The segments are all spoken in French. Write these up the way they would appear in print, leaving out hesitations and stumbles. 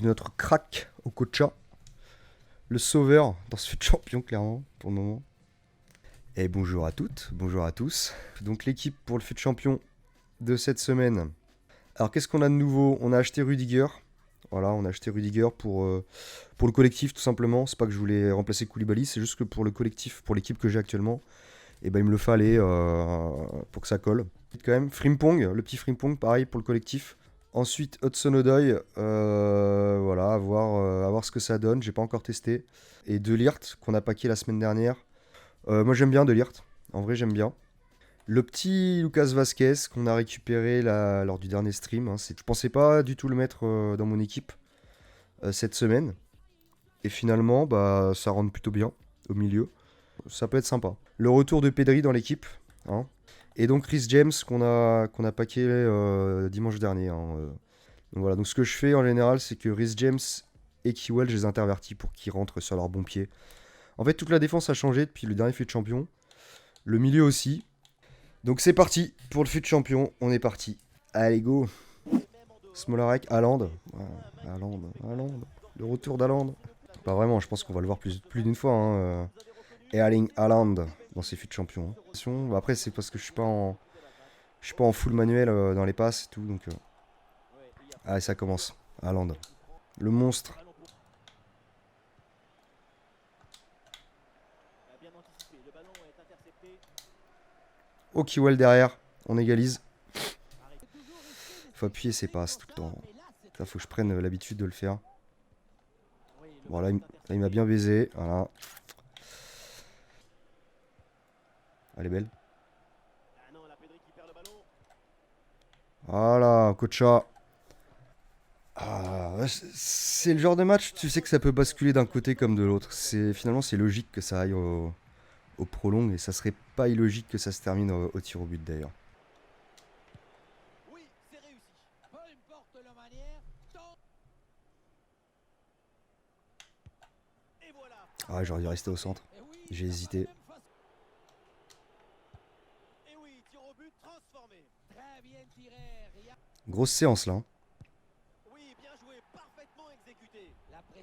de notre crack Okocha. Le sauveur dans ce fut champion, clairement, pour le moment. Et bonjour à toutes, bonjour à tous. Donc l'équipe pour le fut champion de cette semaine. Alors qu'est-ce qu'on a de nouveau? On a acheté Rudiger. Voilà, on a acheté Rudiger pour le collectif tout simplement. C'est pas que je voulais remplacer Koulibaly, c'est juste que pour le collectif, pour l'équipe que j'ai actuellement, et ben il me le fallait pour que ça colle. Quand même, Frimpong, le petit Frimpong, pareil pour le collectif. Ensuite, Hudson-Odoi, voilà, à voir ce que ça donne, j'ai pas encore testé. Et De Ligt, qu'on a packé la semaine dernière. Moi j'aime bien De Ligt, en vrai j'aime bien. Le petit Lucas Vasquez qu'on a récupéré lors du dernier stream, hein, je pensais pas du tout le mettre dans mon équipe cette semaine. Et finalement, bah, ça rentre plutôt bien au milieu. Ça peut être sympa. Le retour de Pedri dans l'équipe, hein. Et donc Rhys James qu'on a packé dimanche dernier, hein. Donc voilà, donc ce que je fais en général, c'est que Rhys James et Kiwell, je les intervertis pour qu'ils rentrent sur leur bon pied. En fait, toute la défense a changé depuis le dernier fut de champion. Le milieu aussi. Donc c'est parti pour le fut de champion. On est parti. Allez, go. Smolarek, Haaland. Haaland. Le retour d'Haaland. Pas vraiment, je pense qu'on va le voir plus d'une fois, hein. Erling Haaland dans ces fut de champion. Hein. Après, c'est parce que je suis pas en full manuel dans les passes et tout. Donc, allez, ça commence. Haaland. Le monstre. Kiwell derrière. On égalise. Faut appuyer ses passes tout le temps. Ça, faut que je prenne l'habitude de le faire. Bon, là, il m'a bien baisé. Voilà. Elle est belle. Voilà, Kocha. Ah, c'est le genre de match, tu sais que ça peut basculer d'un côté comme de l'autre. Finalement, c'est logique que ça aille au prolong et ça serait pas illogique que ça se termine au tir au but d'ailleurs. Ah, j'aurais dû rester au centre. J'ai hésité. Grosse séance là.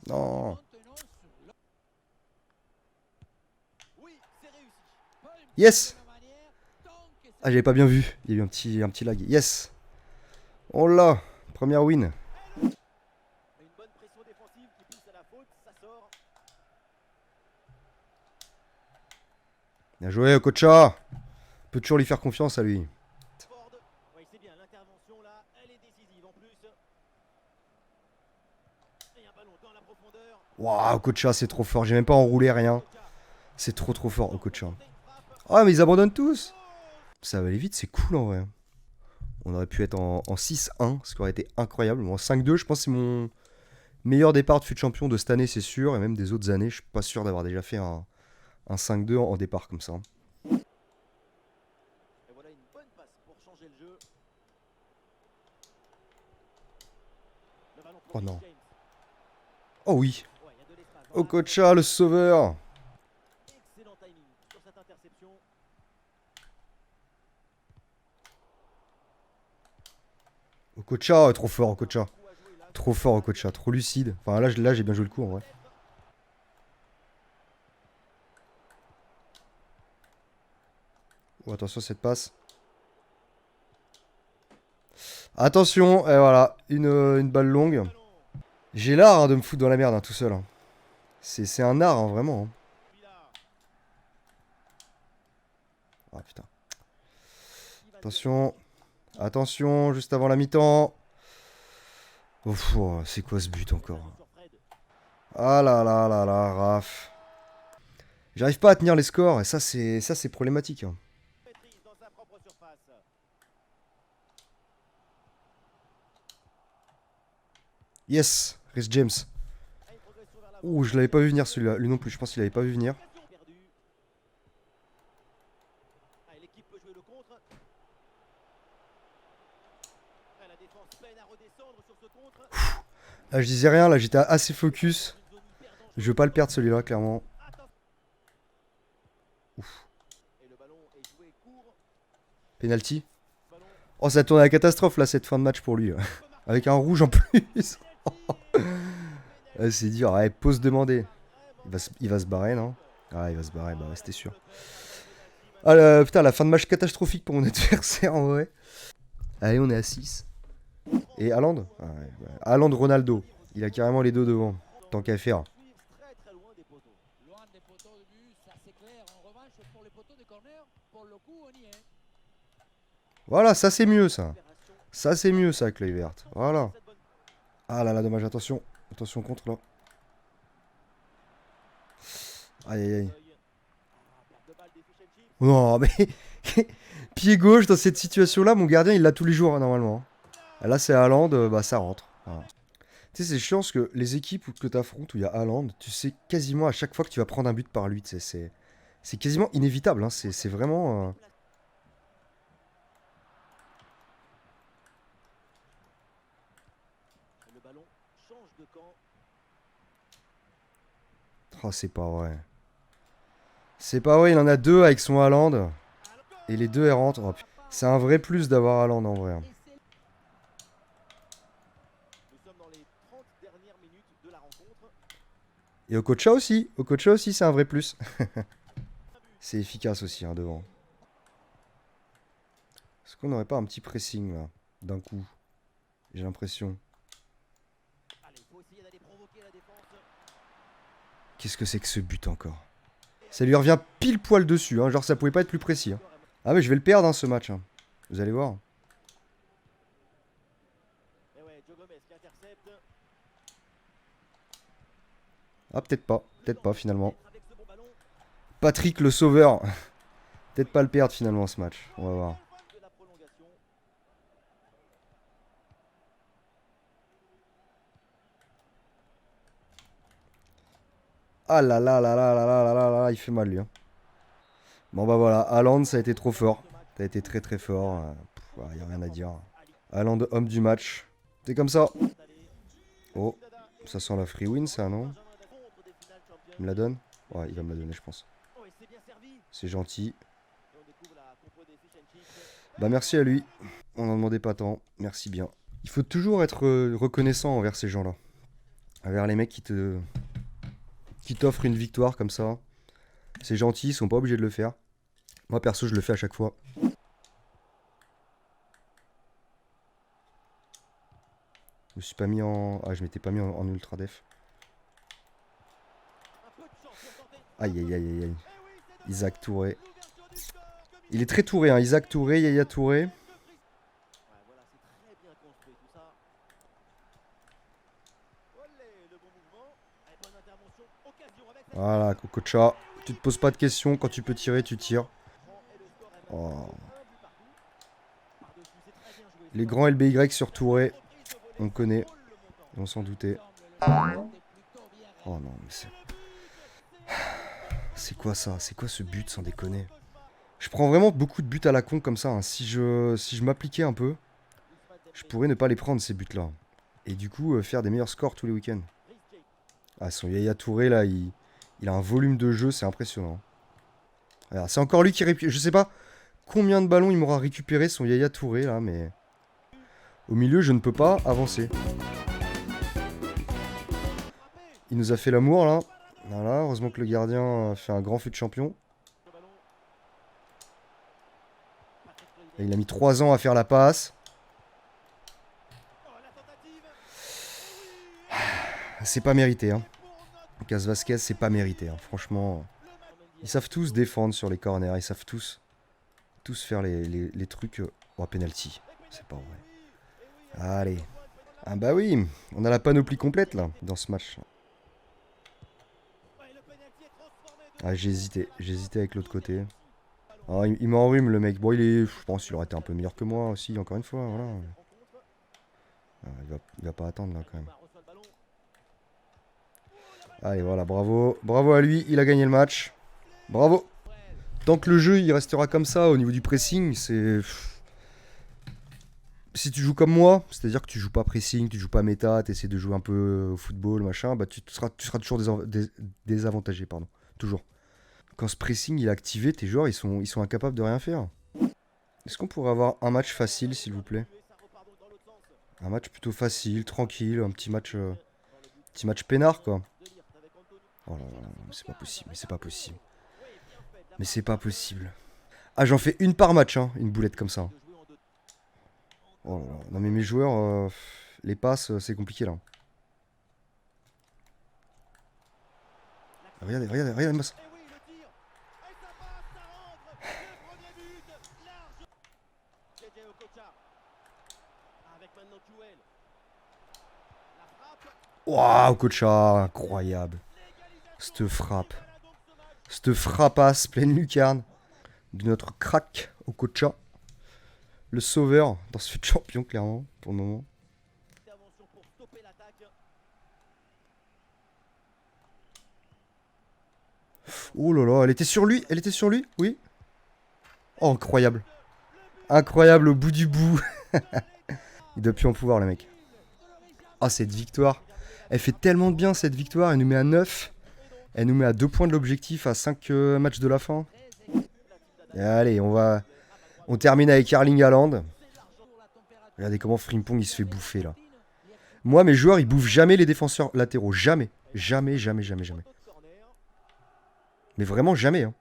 Non. Yes. Ah, j'avais pas bien vu. Il y a eu un petit lag. Yes. Oh là. Première win. Bien joué, Kocha. On peut toujours lui faire confiance à lui. Waouh, Kocha, c'est trop fort. J'ai même pas enroulé rien. C'est trop fort, Kocha. Ah, mais ils abandonnent tous. Ça va aller vite, c'est cool en vrai. On aurait pu être en 6-1, ce qui aurait été incroyable. En 5-2, je pense que c'est mon meilleur départ de fut champion de cette année, c'est sûr. Et même des autres années, je suis pas sûr d'avoir déjà fait un 5-2 en départ comme ça. Oh non. Oh oui. Okocha, le sauveur. Okocha, trop fort, Okocha. Trop fort, Okocha, trop lucide. Enfin, là j'ai bien joué le coup, en vrai. Oh, attention, cette passe. Attention, et voilà, une balle longue. J'ai l'art de me foutre dans la merde, tout seul. C'est un art, vraiment. Ah, putain. Attention. Attention, juste avant la mi-temps. Ouf, oh, c'est quoi ce but encore? Ah là là là là, Raph. J'arrive pas à tenir les scores et ça c'est problématique. Yes, Rhys James. Ouh, je l'avais pas vu venir celui-là. Lui non plus, je pense qu'il avait pas vu venir. Là, je disais rien, là j'étais assez focus. Je veux pas le perdre celui-là, clairement. Ouf. Penalty. Oh, ça tourne à la catastrophe là, cette fin de match pour lui. Avec un rouge en plus. Ah, c'est dur. Ouais, pause demandée. Il va se barrer, non? Ah, il va se barrer, bah ouais, c'était sûr. Ah, putain, la fin de match catastrophique pour mon adversaire, en vrai. Allez, on est à 6. Et Haaland? Ah, ouais, ouais. Haaland, Ronaldo. Il a carrément les deux devant. Tant qu'à faire. Voilà, ça c'est mieux, ça. Ça c'est mieux, ça, avec l'œil verte. Voilà. Ah là là, dommage, attention. Attention contre, là. Aïe, aïe, aïe. Non, mais... Pied gauche, dans cette situation-là, mon gardien, il l'a tous les jours, hein, normalement. Là, c'est Haaland, bah ça rentre. Voilà. Tu sais, c'est chiant parce que les équipes que tu affrontes où il y a Haaland, tu sais quasiment à chaque fois que tu vas prendre un but par lui. Tu sais, c'est quasiment inévitable. Hein, c'est vraiment. Oh, c'est pas vrai. C'est pas vrai, il en a deux avec son Haaland. Et les deux, elles rentrent. Oh, c'est un vrai plus d'avoir Haaland en vrai. Et Okocha aussi. Okocha aussi, c'est un vrai plus. C'est efficace aussi, hein, devant. Est-ce qu'on n'aurait pas un petit pressing, là, d'un coup? J'ai l'impression. Qu'est-ce que c'est que ce but encore? Ça lui revient pile poil dessus, hein. Genre ça pouvait pas être plus précis. Hein. Ah mais je vais le perdre, hein, ce match. Hein. Vous allez voir. Ah peut-être pas finalement. Patrick le sauveur. Peut-être pas le perdre finalement ce match. On va voir. Ah là là là là là là là là là, il fait mal lui. Hein. Bon bah voilà, Haaland ça a été trop fort. Ça a été très très fort. Y a rien à dire. Haaland homme du match. C'est comme ça. Oh, ça sent la free win ça non? Il me la donne? Ouais, il va me la donner je pense. C'est gentil. Bah merci à lui. On n'en demandait pas tant. Merci bien. Il faut toujours être reconnaissant envers ces gens-là. Envers les mecs qui t'offrent une victoire comme ça. C'est gentil, ils sont pas obligés de le faire. Moi perso, je le fais à chaque fois. Je me suis pas mis en... Ah, je m'étais pas mis en ultra def. Aïe aïe aïe aïe aïe. Isaac Touré. Il est très touré, hein. Isaac Touré, Yaya Touré. Voilà, Kokocha. Tu te poses pas de questions. Quand tu peux tirer, tu tires. Oh. Les grands LBY sur Touré. On connaît. On s'en doutait. Oh non, mais c'est... C'est quoi ça? C'est quoi ce but sans déconner? Je prends vraiment beaucoup de buts à la con comme ça. Hein. Si je m'appliquais un peu, je pourrais ne pas les prendre ces buts-là. Et du coup, faire des meilleurs scores tous les week-ends. Ah, son Yaya Touré, là, il a un volume de jeu, c'est impressionnant. C'est encore lui qui récupère. Je sais pas combien de ballons il m'aura récupéré, son Yaya Touré, là, mais... Au milieu, je ne peux pas avancer. Il nous a fait l'amour, là. Voilà, heureusement que le gardien a fait un grand fut de champion. Et il a mis 3 ans à faire la passe. C'est pas mérité, hein. Lucas Vasquez, c'est pas mérité, hein. Franchement... Ils savent tous défendre sur les corners. Ils savent tous faire les trucs... Oh, penalty. C'est pas vrai. Allez. Ah bah oui, on a la panoplie complète, là, dans ce match. Ah, j'ai hésité avec l'autre côté. Ah, il m'enrhume le mec. Bon, je pense qu'il aurait été un peu meilleur que moi aussi, encore une fois. Voilà. Ah, il va pas attendre là quand même. Allez, voilà, bravo. Bravo à lui, il a gagné le match. Bravo. Tant que le jeu il restera comme ça au niveau du pressing, c'est... Si tu joues comme moi, c'est-à-dire que tu joues pas pressing, tu joues pas méta, tu essaies de jouer un peu au football, machin, bah tu seras toujours désavantagé, pardon. Toujours. Quand ce pressing il est activé, tes joueurs ils sont incapables de rien faire. Est-ce qu'on pourrait avoir un match facile s'il vous plaît? Un match plutôt facile, tranquille, un petit match Petit match peinard, quoi. Oh là là, mais c'est pas possible, mais c'est pas possible. Mais c'est pas possible. Ah, j'en fais une par match, hein, une boulette comme ça. Oh là là. Non mais mes joueurs, les passes, c'est compliqué là. Regardez, regardez, regardez-moi ça. Waouh, Kocha, incroyable. Cette frappe. Cette frappasse pleine lucarne de notre crack au Kocha. Le sauveur dans ce champion, clairement, pour le moment. Oh là là, elle était sur lui, oui. Oh, incroyable. Incroyable au bout du bout. Il doit plus en pouvoir, le mec. Ah, cette victoire. Elle fait tellement de bien, cette victoire. Elle nous met à 9. Elle nous met à 2 points de l'objectif, à 5 matchs de la fin. Et allez, on termine avec Erling Haaland. Regardez comment Frimpong, il se fait bouffer, là. Moi, mes joueurs, ils bouffent jamais les défenseurs latéraux. Jamais. Jamais, jamais, jamais, jamais. Mais vraiment jamais, hein.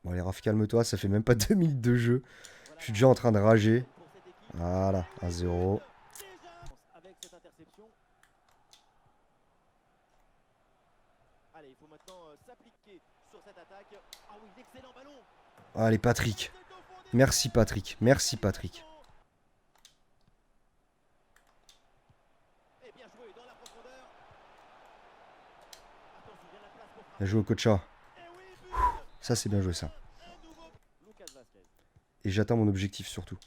Bon, allez, Raph, calme-toi. Ça fait même pas 2 minutes de jeu. Je suis déjà en train de rager. Voilà, 1-0. Allez, Patrick. Merci, Patrick. Merci, Patrick. Bien joué au Kocha. Ça, c'est bien joué, ça. Et j'atteins mon objectif, surtout.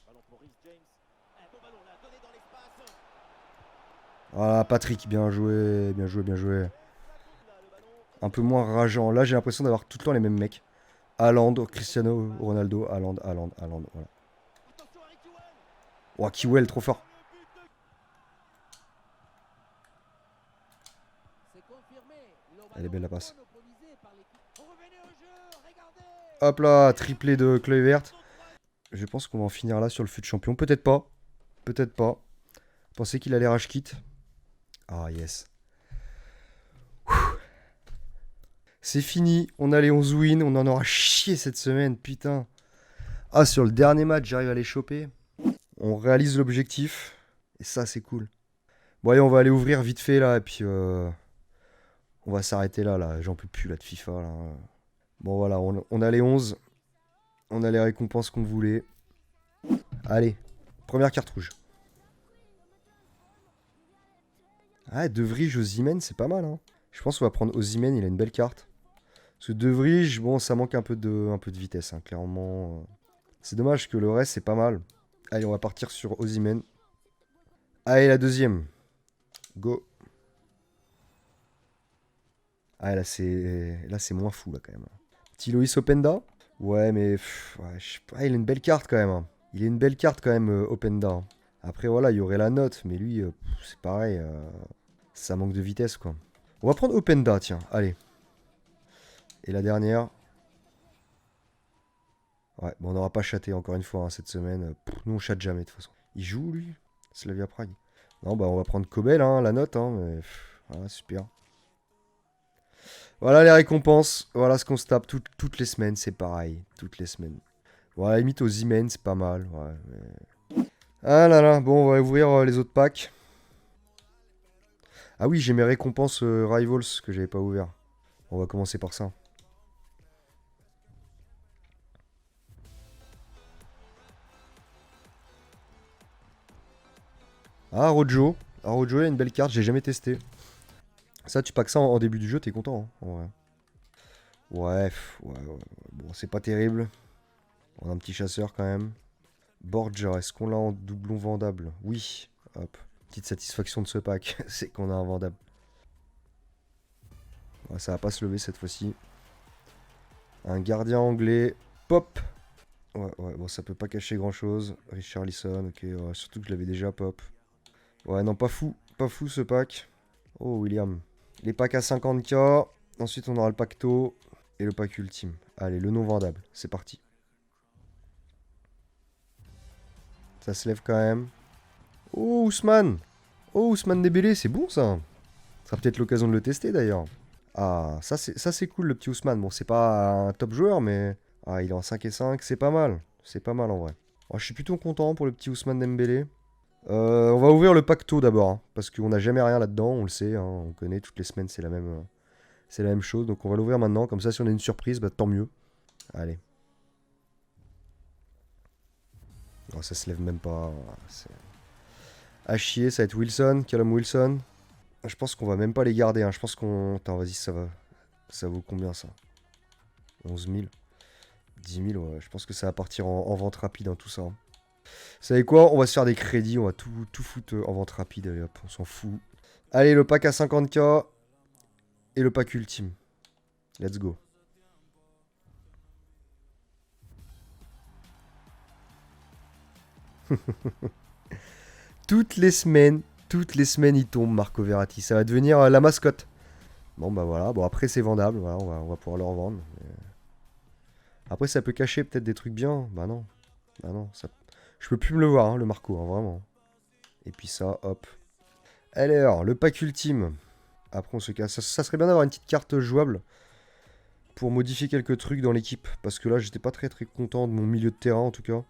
Voilà, Patrick. Bien joué, bien joué, bien joué. Un peu moins rageant. Là, j'ai l'impression d'avoir tout le temps les mêmes mecs. Haaland, Cristiano Ronaldo, Haaland, Haaland, Haaland, voilà. Oh, Kiwell, trop fort. Elle est belle la passe. Hop là, triplé de Kluivert. Je pense qu'on va en finir là sur le fut champion. Peut-être pas. Peut-être pas. Pensez qu'il allait rage kit. Ah yes. C'est fini. On a les 11 wins. On en aura chié cette semaine. Putain. Ah, sur le dernier match, j'arrive à les choper. On réalise l'objectif. Et ça, c'est cool. Bon, allez, on va aller ouvrir vite fait là. Et puis, on va s'arrêter là. Là. J'en peux plus là de FIFA. Là. Bon, voilà. On a les 11. On a les récompenses qu'on voulait. Allez. Première carte rouge. Ah, De Vrij, Osimhen, c'est pas mal. Hein. Je pense qu'on va prendre Osimhen. Il a une belle carte. Parce que De Vrij, bon, ça manque un peu de vitesse. Hein, clairement. C'est dommage que le reste, c'est pas mal. Allez, on va partir sur Osimhen. Allez, la deuxième. Go. Ah, là, c'est moins fou, là, quand même. Petit Loïs Openda. Ouais, mais... ouais, je sais pas, il a une belle carte, quand même. Hein. Il a une belle carte, quand même, Openda. Hein. Après, voilà, il y aurait la note. Mais lui, c'est pareil. Ça manque de vitesse, quoi. On va prendre Openda, tiens. Allez. Et la dernière. Ouais, bon, on n'aura pas chaté, encore une fois, hein, cette semaine. Nous, on chatte jamais, de toute façon. Il joue, lui Slavia Prague. Non, bah, on va prendre Kobel, hein, la note. Hein, mais... voilà, super. Voilà les récompenses. Voilà ce qu'on se tape toutes les semaines. C'est pareil. Toutes les semaines. Bon, à la limite, aux Imen, c'est pas mal. Ouais, mais... ah là là. Bon, on va ouvrir les autres packs. Ah oui, j'ai mes récompenses Rivals que j'avais pas ouvert. On va commencer par ça. Ah, Rojo. Ah, Rojo, il a une belle carte. J'ai jamais testé. Ça, tu packs ça en début du jeu, t'es content. Hein, ouais. Ouais, ouais. Bon, c'est pas terrible. On a un petit chasseur quand même. Borja, est-ce qu'on l'a en doublon vendable? Oui. Hop. Petite satisfaction de ce pack, c'est qu'on a un vendable. Ouais, ça va pas se lever cette fois-ci. Un gardien anglais. Pop. Ouais, bon, ça peut pas cacher grand-chose. Richarlison, ok. Ouais, surtout que je l'avais déjà pop. Ouais, non, pas fou. Pas fou ce pack. Oh, William. Les packs à 50k. Ensuite, on aura le pacto. Et le pack ultime. Allez, le non vendable. C'est parti. Ça se lève quand même. Oh, Ousmane. Oh, Ousmane Dembélé, c'est bon ça. Ça sera peut-être l'occasion de le tester d'ailleurs. Ah, ça c'est cool le petit Ousmane. Bon, c'est pas un top joueur, mais... Ah, il est en 5 et 5, c'est pas mal. C'est pas mal en vrai. Oh, je suis plutôt content pour le petit Ousmane Dembélé. On va ouvrir le pacto d'abord, hein, parce qu'on n'a jamais rien là-dedans, on le sait, hein, on connaît, toutes les semaines c'est la même chose, donc on va l'ouvrir maintenant, comme ça si on a une surprise, bah tant mieux. Allez. Oh, ça se lève même pas. C'est à chier, ça va être Wilson, Callum Wilson. Je pense qu'on va même pas les garder, hein, je pense qu'on... Attends, vas-y, ça va. Ça vaut combien ça? 11 000 10 000, ouais, je pense que ça va partir en vente rapide, hein, tout ça. Hein. Vous savez quoi? On va se faire des crédits, on va tout foutre en vente rapide, allez hop, on s'en fout. Allez, le pack à 50k et le pack ultime. Let's go. toutes les semaines, il tombe Marco Verratti. Ça va devenir la mascotte. Bon, bah voilà. Bon, après, c'est vendable. Voilà, on va pouvoir le revendre. Mais... Après, ça peut cacher peut-être des trucs bien. Bah non. Bah non. Ça... Je peux plus me le voir, hein, le Marco, hein, vraiment. Et puis ça, hop. Alors, le pack ultime. Après, on se casse. Ça serait bien d'avoir une petite carte jouable pour modifier quelques trucs dans l'équipe. Parce que là, j'étais pas très content de mon milieu de terrain, en tout cas.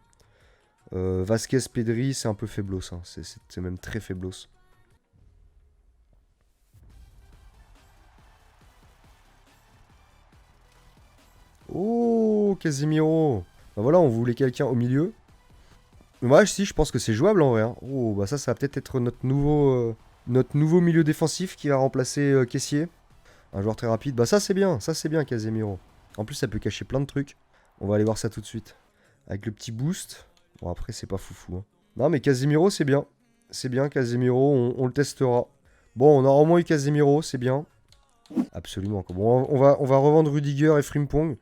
Vasquez, Pedri, c'est un peu faiblos. Hein. C'est même très faiblos. Oh, Casemiro. Bah voilà, on voulait quelqu'un au milieu. Ouais, si, je pense que c'est jouable en vrai. Hein. Oh, bah ça va peut-être être notre nouveau milieu défensif qui va remplacer Kessié. Un joueur très rapide. Bah ça c'est bien Casemiro. En plus ça peut cacher plein de trucs. On va aller voir ça tout de suite. Avec le petit boost. Bon après c'est pas foufou. Hein. Non mais Casemiro c'est bien. C'est bien Casemiro, on le testera. Bon on a au moins eu Casemiro, c'est bien. Absolument. Bon on va revendre Rudiger et Frimpong.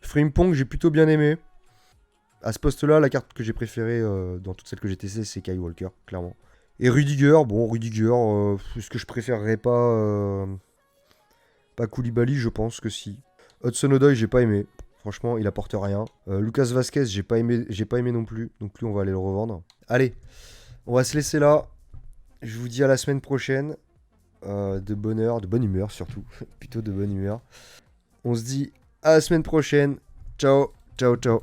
Frimpong j'ai plutôt bien aimé. À ce poste-là, la carte que j'ai préférée dans toutes celles que j'ai testées, c'est Kyle Walker, clairement. Et Rudiger, bon, Rudiger, est-ce que je préférerais pas Koulibaly, je pense que si. Hudson-Odoi, j'ai pas aimé. Franchement, il apporte rien. Lucas Vasquez, j'ai pas aimé non plus. Donc lui, on va aller le revendre. Allez, on va se laisser là. Je vous dis à la semaine prochaine. De bonne heure, de bonne humeur surtout. Plutôt de bonne humeur. On se dit à la semaine prochaine. Ciao, ciao, ciao.